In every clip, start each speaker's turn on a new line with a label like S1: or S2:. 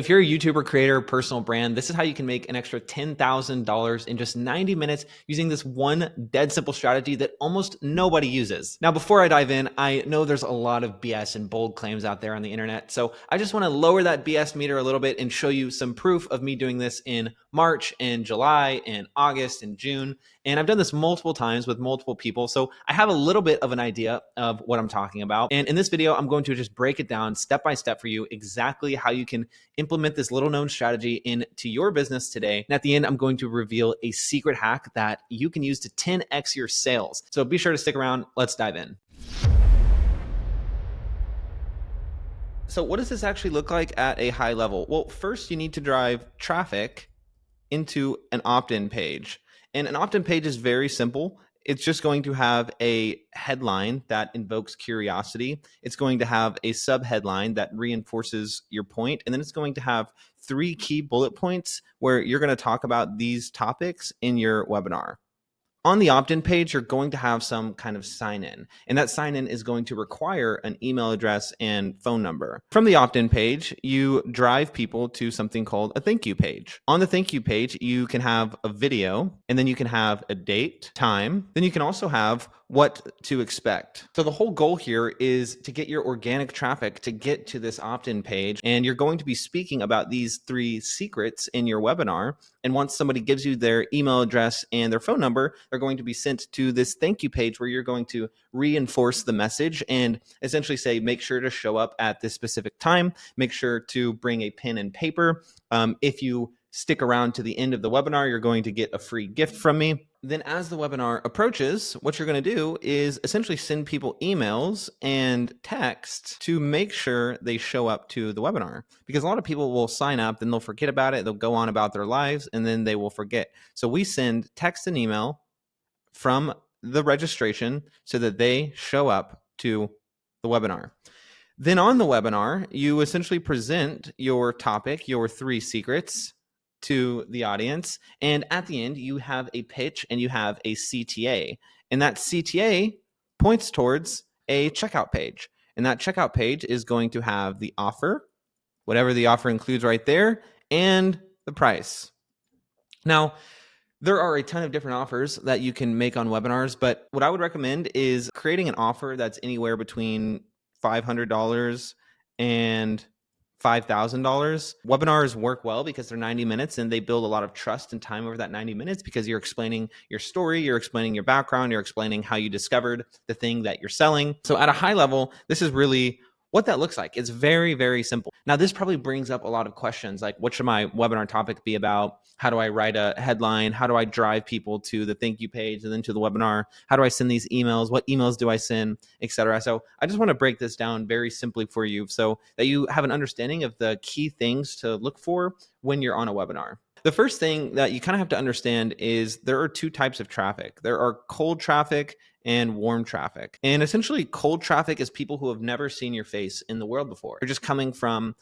S1: If you're a YouTuber, creator, personal brand, this is how you can make an extra $10,000 in just 90 minutes using this one dead simple strategy that almost nobody uses. Now, before I dive in, I know there's a lot of BS and bold claims out there on the internet. So I just want to lower that BS meter a little bit and show you some proof of me doing this in March and July and August and June. And I've done this multiple times with multiple people. So I have a little bit of an idea of what I'm talking about. And in this video, I'm going to just break it down step by step for you exactly how you can implement this little known strategy into your business today. And at the end, I'm going to reveal a secret hack that you can use to 10x your sales. So be sure to stick around. Let's dive in. So what does this actually look like at a high level? Well, first you need to drive traffic into an opt-in page. And an opt-in page is very simple. It's just going to have a headline that invokes curiosity. It's going to have a sub-headline that reinforces your point. And then it's going to have 3 key bullet points where you're going to talk about these topics in your webinar. On the opt-in page, you're going to have some kind of sign-in, and that sign-in is going to require an email address and phone number. From the opt-in page, you drive people to something called a thank you page. On the thank you page, you can have a video, and then you can have a date, time, then you can also have what to expect. So the whole goal here is to get your organic traffic to get to this opt-in page, and you're going to be speaking about these 3 secrets in your webinar. And once somebody gives you their email address and their phone number, they're going to be sent to this thank you page where you're going to reinforce the message and essentially say, make sure to show up at this specific time. Make sure to bring a pen and paper. If you stick around to the end of the webinar, you're going to get a free gift from me. Then as the webinar approaches, what you're going to do is essentially send people emails and texts to make sure they show up to the webinar, because a lot of people will sign up, then they'll forget about it. They'll go on about their lives and then they will forget. So we send text and email from the registration so that they show up to the webinar. Then on the webinar, you essentially present your topic, your 3 secrets, to the audience. And at the end, you have a pitch and you have a CTA. And that CTA points towards a checkout page. And that checkout page is going to have the offer, whatever the offer includes right there, and the price. Now, there are a ton of different offers that you can make on webinars, but what I would recommend is creating an offer that's anywhere between $500 and $5,000. Webinars work well because they're 90 minutes and they build a lot of trust and time over that 90 minutes because you're explaining your story, you're explaining your background, you're explaining how you discovered the thing that you're selling. So at a high level, this is really what that looks like. It's very, very simple. Now, this probably brings up a lot of questions like, what should my webinar topic be about? How do I write a headline? How do I drive people to the thank you page and then to the webinar? How do I send these emails? What emails do I send, etc.? So I just want to break this down very simply for you so that you have an understanding of the key things to look for when you're on a webinar. The first thing that you kind of have to understand is there are 2 types of traffic. There are cold traffic and warm traffic. And essentially cold traffic is people who have never seen your face in the world before. They're just coming from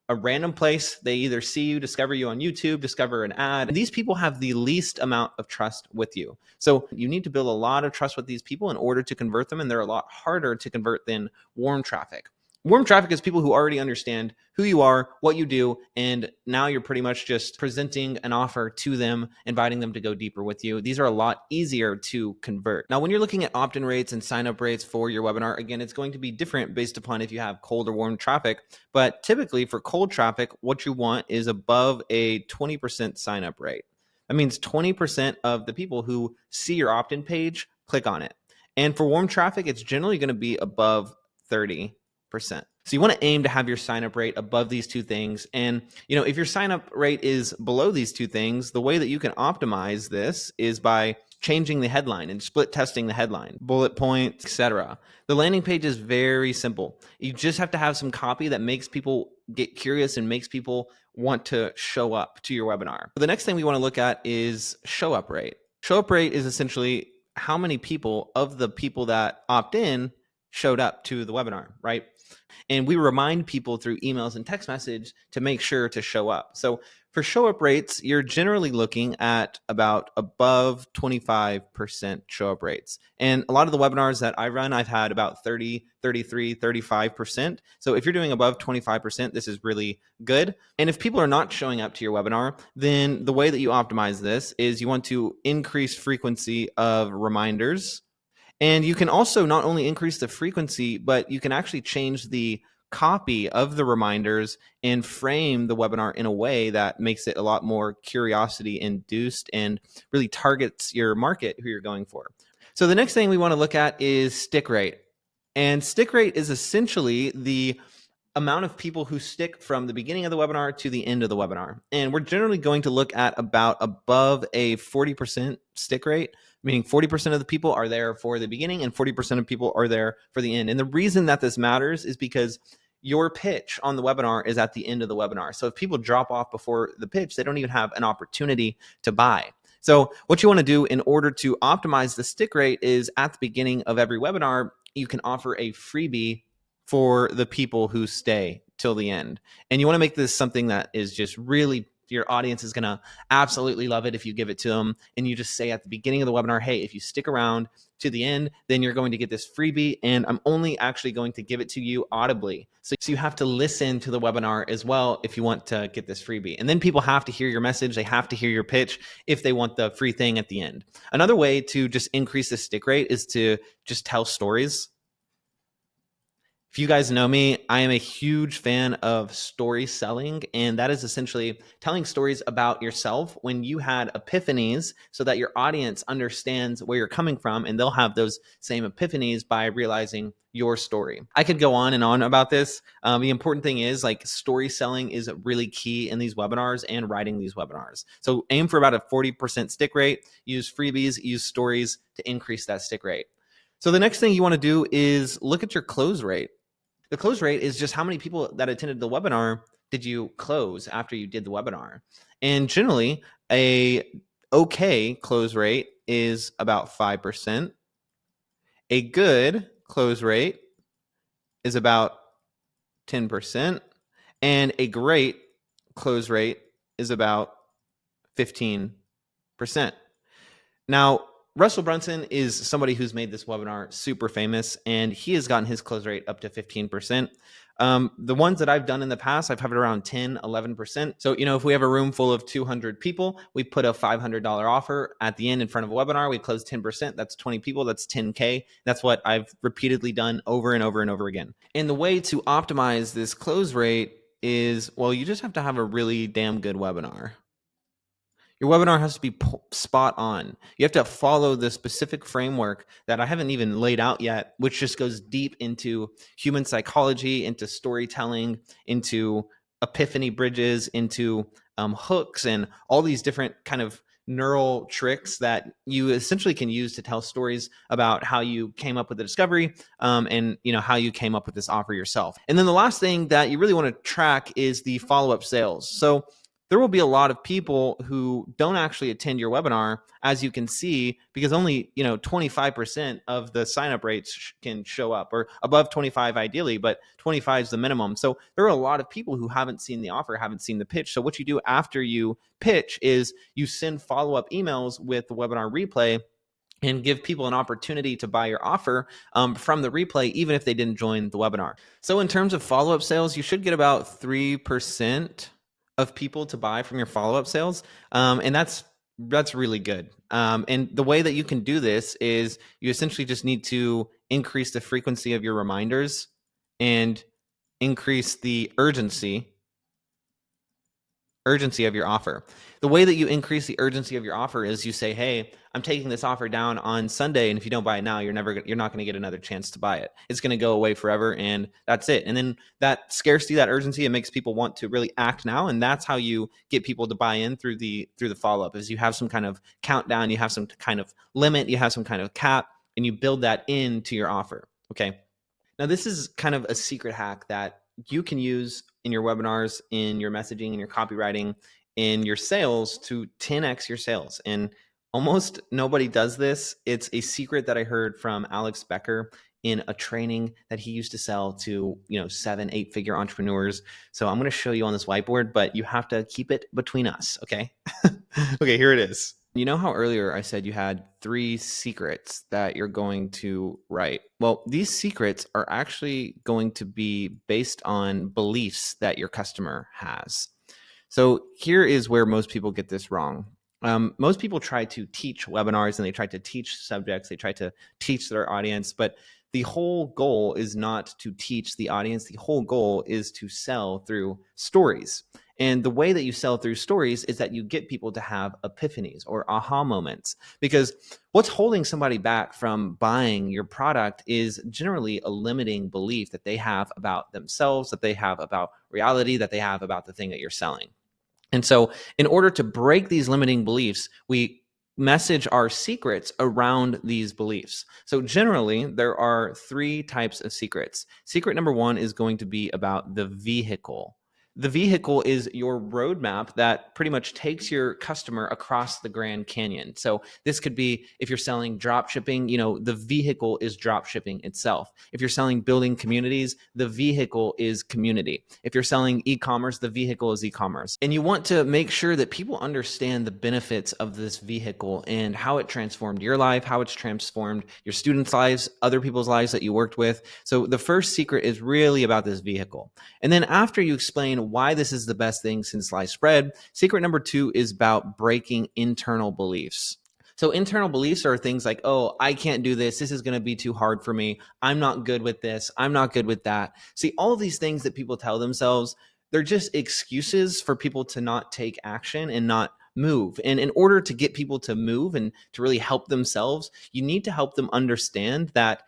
S1: a random place. They either see you, discover you on YouTube, discover an ad. And these people have the least amount of trust with you. So you need to build a lot of trust with these people in order to convert them. And they're a lot harder to convert than warm traffic. Warm traffic is people who already understand who you are, what you do, and now you're pretty much just presenting an offer to them, inviting them to go deeper with you. These are a lot easier to convert. Now, when you're looking at opt-in rates and sign-up rates for your webinar, again, it's going to be different based upon if you have cold or warm traffic. But typically for cold traffic, what you want is above a 20% sign-up rate. That means 20% of the people who see your opt-in page click on it. And for warm traffic, it's generally going to be above 30%. So you want to aim to have your sign-up rate above these 2 things. And if your sign-up rate is below these 2 things, the way that you can optimize this is by changing the headline and split testing the headline, bullet points, etc. The landing page is very simple. You just have to have some copy that makes people get curious and makes people want to show up to your webinar. The next thing we want to look at is show up rate. Show up rate is essentially how many people of the people that opt in showed up to the webinar, right? And we remind people through emails and text message to make sure to show up. So for show up rates, you're generally looking at about above 25% show up rates. And a lot of the webinars that I run, I've had about 30, 33, 35%. So if you're doing above 25%, this is really good. And if people are not showing up to your webinar, then the way that you optimize this is you want to increase frequency of reminders. And you can also not only increase the frequency, but you can actually change the copy of the reminders and frame the webinar in a way that makes it a lot more curiosity induced and really targets your market who you're going for. So the next thing we want to look at is stick rate. And stick rate is essentially the amount of people who stick from the beginning of the webinar to the end of the webinar. And we're generally going to look at about above a 40% stick rate, meaning 40% of the people are there for the beginning and 40% of people are there for the end. And the reason that this matters is because your pitch on the webinar is at the end of the webinar. So if people drop off before the pitch, they don't even have an opportunity to buy. So what you want to do in order to optimize the stick rate is at the beginning of every webinar, you can offer a freebie for the people who stay till the end. And you want to make this something that is just really, your audience is going to absolutely love it if you give it to them. And you just say at the beginning of the webinar, hey, if you stick around to the end, then you're going to get this freebie. And I'm only actually going to give it to you audibly. So you have to listen to the webinar as well if you want to get this freebie. And then people have to hear your message. They have to hear your pitch if they want the free thing at the end. Another way to just increase the stick rate is to just tell stories. If you guys know me, I am a huge fan of story selling, and that is essentially telling stories about yourself when you had epiphanies so that your audience understands where you're coming from, and they'll have those same epiphanies by realizing your story. I could go on and on about this. The important thing is, like, story selling is really key in these webinars and writing these webinars. So aim for about a 40% stick rate, use freebies, use stories to increase that stick rate. So the next thing you want to do is look at your close rate. The close rate is just how many people that attended the webinar did you close after you did the webinar. And generally, a okay close rate is about 5%. A good close rate is about 10%. And a great close rate is about 15%. Now, Russell Brunson is somebody who's made this webinar super famous, and he has gotten his close rate up to 15%. The ones that I've done in the past, I've hovered around 10, 11%. So, if we have a room full of 200 people, we put a $500 offer at the end in front of a webinar. We close 10%. That's 20 people. That's 10K. That's what I've repeatedly done over and over and over again. And the way to optimize this close rate is, well, you just have to have a really damn good webinar. Your webinar has to be spot on. You have to follow the specific framework that I haven't even laid out yet, which just goes deep into human psychology, into storytelling, into epiphany bridges, into hooks, and all these different kind of neural tricks that you essentially can use to tell stories about how you came up with the discovery, and how you came up with this offer yourself. And then the last thing that you really want to track is the follow-up sales. So there will be a lot of people who don't actually attend your webinar, as you can see, because only 25% of the sign-up rates can show up, or above 25 ideally, but 25 is the minimum. So there are a lot of people who haven't seen the offer, haven't seen the pitch. So what you do after you pitch is you send follow-up emails with the webinar replay and give people an opportunity to buy your offer from the replay, even if they didn't join the webinar. So in terms of follow-up sales, you should get about 3% of people to buy from your follow-up sales. And that's really good. And the way that you can do this is you essentially just need to increase the frequency of your reminders and increase the urgency of your offer. The way that you increase the urgency of your offer is you say, hey, I'm taking this offer down on Sunday, and if you don't buy it now, you're not going to get another chance to buy it. It's going to go away forever, and that's it. And then that scarcity, that urgency, it makes people want to really act now, and that's how you get people to buy in through the follow-up. Is you have some kind of countdown, you have some kind of limit, you have some kind of cap, and you build that into your offer. Okay. Now, this is kind of a secret hack that you can use in your webinars, in your messaging, in your copywriting, in your sales to 10x your sales. And almost nobody does this. It's a secret that I heard from Alex Becker in a training that he used to sell to, 7, 8 figure entrepreneurs. So I'm going to show you on this whiteboard, but you have to keep it between us. Okay. Okay, here it is. You know how earlier I said you had 3 secrets that you're going to write? Well, these secrets are actually going to be based on beliefs that your customer has. So here is where most people get this wrong. Most people try to teach webinars and they try to teach subjects, they try to teach their audience, but the whole goal is not to teach the audience. The whole goal is to sell through stories. And the way that you sell through stories is that you get people to have epiphanies or aha moments. Because what's holding somebody back from buying your product is generally a limiting belief that they have about themselves, that they have about reality, that they have about the thing that you're selling. And so, in order to break these limiting beliefs, we message our secrets around these beliefs. So, generally, there are 3 types of secrets. Secret number 1 is going to be about the vehicle. The vehicle is your roadmap that pretty much takes your customer across the Grand Canyon. So this could be if you're selling drop shipping, the vehicle is drop shipping itself. If you're selling building communities, the vehicle is community. If you're selling e-commerce, the vehicle is e-commerce. And you want to make sure that people understand the benefits of this vehicle and how it transformed your life, how it's transformed your students' lives, other people's lives that you worked with. So the first secret is really about this vehicle. And then after you explain why this is the best thing since sliced bread, secret number 2 is about breaking internal beliefs. So internal beliefs are things like, oh, I can't do this. This is going to be too hard for me. I'm not good with this. I'm not good with that. See, all of these things that people tell themselves, they're just excuses for people to not take action and not move. And in order to get people to move and to really help themselves, you need to help them understand that,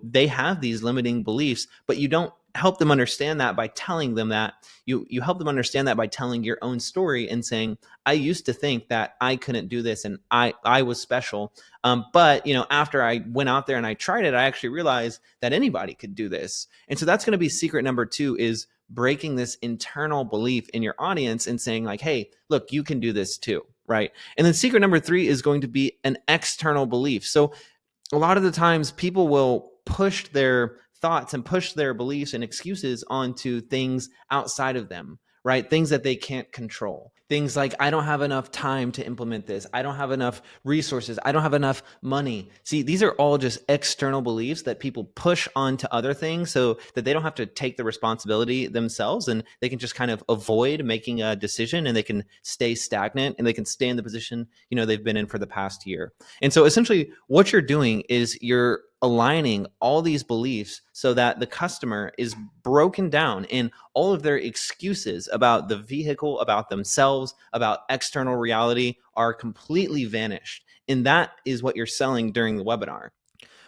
S1: they have these limiting beliefs, but you don't help them understand that by telling them that. You help them understand that by telling your own story and saying, I used to think that I couldn't do this and I was special. But after I went out there and I tried it, I actually realized that anybody could do this. And so that's going to be secret number 2 is breaking this internal belief in your audience and saying like, hey, look, you can do this too. Right. And then secret number 3 is going to be an external belief. So a lot of the times people will push their thoughts and push their beliefs and excuses onto things outside of them, right? Things that they can't control. Things like, I don't have enough time to implement this. I don't have enough resources. I don't have enough money. See, these are all just external beliefs that people push onto other things so that they don't have to take the responsibility themselves and they can just kind of avoid making a decision and they can stay stagnant and they can stay in the position, they've been in for the past year. And so essentially what you're doing is you're aligning all these beliefs so that the customer is broken down in all of their excuses about the vehicle, about themselves, about external reality are completely vanished. And that is what you're selling during the webinar.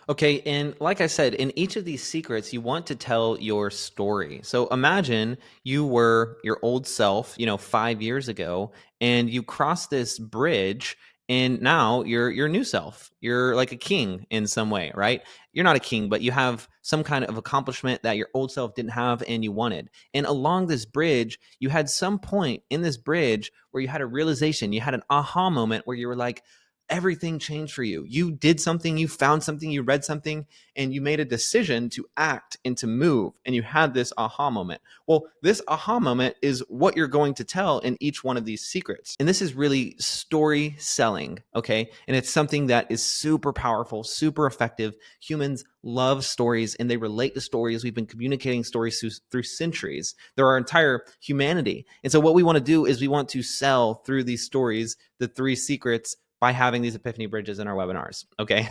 S1: Okay, and like I said, in each of these secrets, you want to tell your story. So imagine you were your old self, 5 years ago, and you crossed this bridge, and now you're your new self. You're like a king in some way, right? You're not a king, but you have some kind of accomplishment that your old self didn't have and you wanted. And along this bridge, you had some point in this bridge where you had a realization, you had an aha moment where you were like, everything changed for you. You did something, you found something, you read something, and you made a decision to act and to move, and you had this aha moment. Well, this aha moment is what you're going to tell in each one of these secrets. And this is really story selling, okay? And it's something that is super powerful, super effective. Humans love stories and they relate to stories. We've been communicating stories through centuries. They're our entire humanity. And so what we want to do is we want to sell through these stories the 3 secrets by having these epiphany bridges in our webinars. Okay.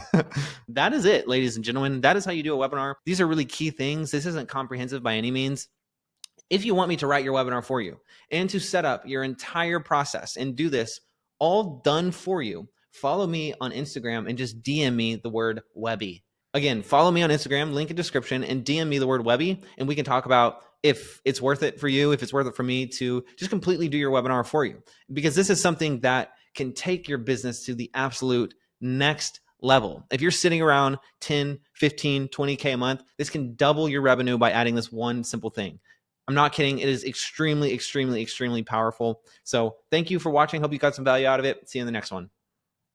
S1: That is it, ladies and gentlemen. That is how you do a webinar. These are really key things. This isn't comprehensive by any means. If you want me to write your webinar for you and to set up your entire process and do this all done for you, follow me on Instagram and just DM me the word Webby. Again, follow me on Instagram, link in description, and DM me the word Webby, and we can talk about if it's worth it for you, if it's worth it for me to just completely do your webinar for you. Because this is something that can take your business to the absolute next level. If you're sitting around 10, 15, 20K a month, this can double your revenue by adding this one simple thing. I'm not kidding. It is extremely, extremely, extremely powerful. So thank you for watching. Hope you got some value out of it. See you in the next one.